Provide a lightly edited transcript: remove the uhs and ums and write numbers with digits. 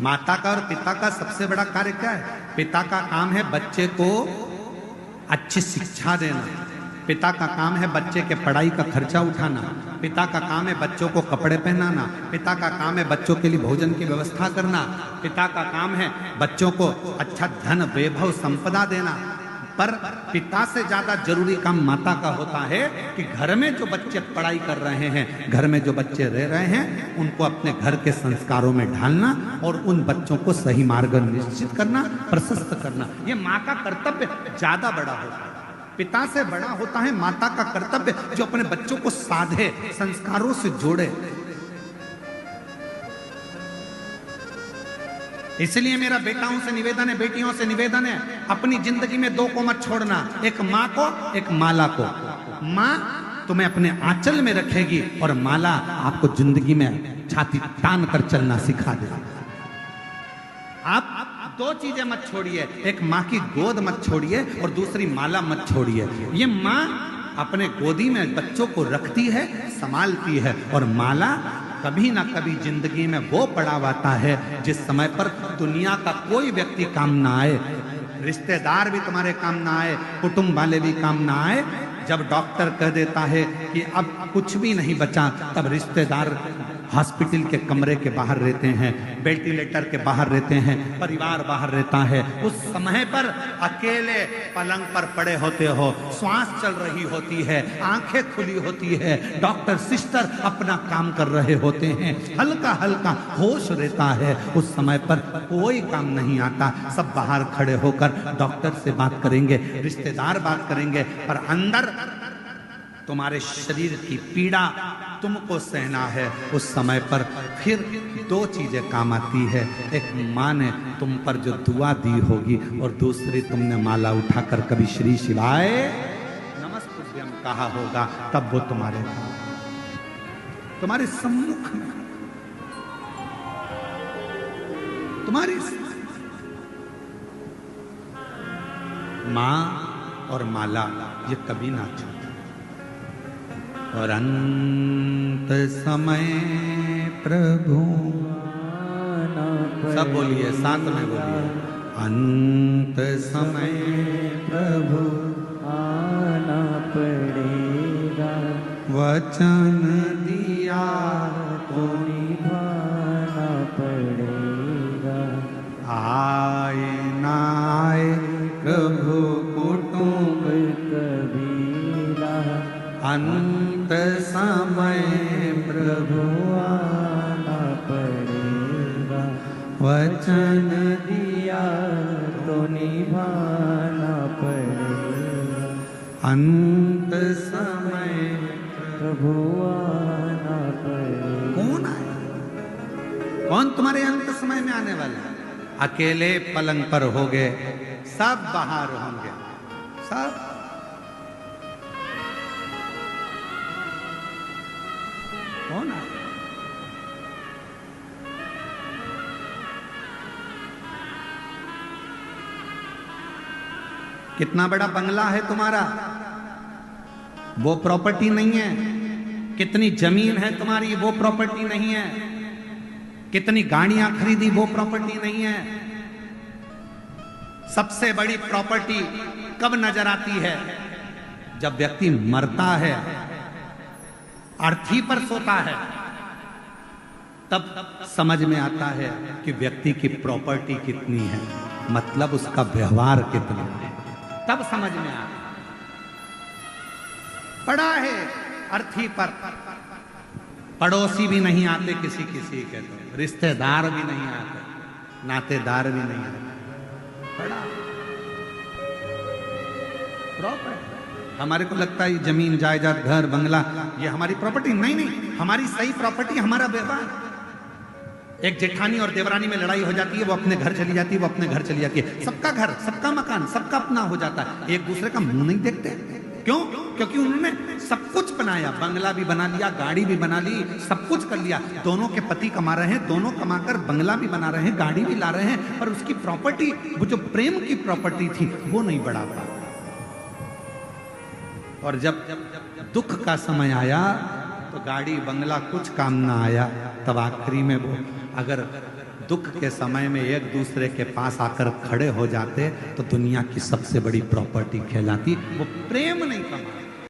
माता का और पिता का सबसे बड़ा कार्य क्या है? पिता का काम है बच्चे को अच्छी शिक्षा देना, पिता का काम है बच्चे के पढ़ाई का खर्चा उठाना, पिता का काम है बच्चों को कपड़े पहनाना, पिता का काम है बच्चों के लिए भोजन की व्यवस्था करना, पिता का काम है बच्चों को अच्छा धन वैभव संपदा देना। पर पिता से ज्यादा जरूरी काम माता का होता है कि घर में जो बच्चे पढ़ाई कर रहे हैं, घर में जो बच्चे रह रहे हैं, उनको अपने घर के संस्कारों में ढालना और उन बच्चों को सही मार्ग निश्चित करना, प्रशस्त करना। ये माँ का कर्तव्य ज्यादा बड़ा होता है। पिता से बड़ा होता है माता का कर्तव्य, जो अपने बच्चों को साधे, संस्कारों से जोड़े। इसलिए मेरा बेटाओं से निवेदन है, बेटियों से निवेदन है, अपनी जिंदगी में दो को मत छोड़ना, एक माँ को, एक माला को। माँ तुम्हें अपने आंचल में रखेगी और माला आपको जिंदगी में छाती तान कर चलना सिखा देगी। आप दो चीजें मत छोड़िए, एक माँ की गोद मत छोड़िए और दूसरी माला मत छोड़िए। ये माँ अपने गोदी में बच्चों को रखती है, संभालती है, और माला कभी ना कभी जिंदगी में वो पड़ाव आता है जिस समय पर दुनिया का कोई व्यक्ति काम ना आए, रिश्तेदार भी तुम्हारे काम ना आए, कुटुंब वाले भी काम ना आए। जब डॉक्टर कह देता है कि अब कुछ भी नहीं बचा, तब रिश्तेदार हॉस्पिटल के कमरे के बाहर रहते हैं, वेंटिलेटर के बाहर रहते हैं, परिवार बाहर रहता है। उस समय पर अकेले पलंग पर पड़े होते हो, श्वास चल रही होती है, आंखें खुली होती है, डॉक्टर सिस्टर अपना काम कर रहे होते हैं, हल्का हल्का होश रहता है। उस समय पर कोई काम नहीं आता, सब बाहर खड़े होकर डॉक्टर से बात करेंगे, रिश्तेदार बात करेंगे, पर अंदर तुम्हारे शरीर की पीड़ा तुमको सहना है। उस समय पर फिर दो चीजें काम आती है, एक माँ ने तुम पर जो दुआ दी होगी और दूसरी तुमने माला उठाकर कभी श्री शिवाय नमस्तुभ्यम कहा होगा, तब वो तुम्हारे सम्मुख में, तुम्हारी माँ और माला ये कभी ना छूटे। और अंत समय प्रभु, सब बोलिए, साथ में बोलिए, अंत समय प्रभु आना पड़ेगा, वचन दिया तो निभाना पड़ेगा, आए ना आए प्रभु कुटुंब कबीरा, अंत समय प्रभु आना पड़ेगा, वचन दिया तो निभाना पड़ेगा, अंत समय प्रभु आना पड़ेगा। कौन आए? कौन तुम्हारे अंत समय में आने वाला है? अकेले पलंग पर होगे, सब बाहर होंगे, सब। कौन आए? कितना बड़ा बंगला है तुम्हारा, वो प्रॉपर्टी नहीं है। कितनी जमीन है तुम्हारी, वो प्रॉपर्टी नहीं है। कितनी गाड़ियां खरीदी, वो प्रॉपर्टी नहीं है। सबसे बड़ी प्रॉपर्टी कब नजर आती है? जब व्यक्ति मरता है, अर्थी पर सोता है, तब समझ में आता है कि व्यक्ति की प्रॉपर्टी कितनी है, मतलब उसका व्यवहार कितना है, तब समझ में आता है। पड़ा है अर्थी पर, पड़ोसी भी नहीं आते किसी किसी के, तो रिश्तेदार भी नहीं आते, नातेदार भी नहीं आते, पड़ा प्रॉपर्टी। हमारे को लगता है जमीन जायदाद घर बंगला ये हमारी प्रॉपर्टी, नहीं नहीं, हमारी सही प्रॉपर्टी हमारा व्यवहार। एक जेठानी और देवरानी में लड़ाई हो जाती है, वो अपने घर चली जाती है, वो अपने घर चली जाती है, सबका घर, सबका मकान, सबका अपना हो जाता है, एक दूसरे का मुंह नहीं देखते। क्यों? क्योंकि उन्होंने सब कुछ बनाया, बंगला भी बना लिया, गाड़ी भी बना ली, सब कुछ कर लिया। दोनों के पति कमा रहे हैं, दोनों कमाकर बंगला भी बना रहे हैं, गाड़ी भी ला रहे हैं, पर उसकी प्रॉपर्टी, वो जो प्रेम की प्रॉपर्टी थी, वो नहीं बढ़ा। और जब दुख का समय आया तो गाड़ी बंगला कुछ काम ना आया, तब आखिरी में वो अगर दुख के समय में एक दूसरे के पास आकर खड़े हो जाते तो दुनिया की सबसे बड़ी प्रॉपर्टी कहलाती। वो प्रेम नहीं कमा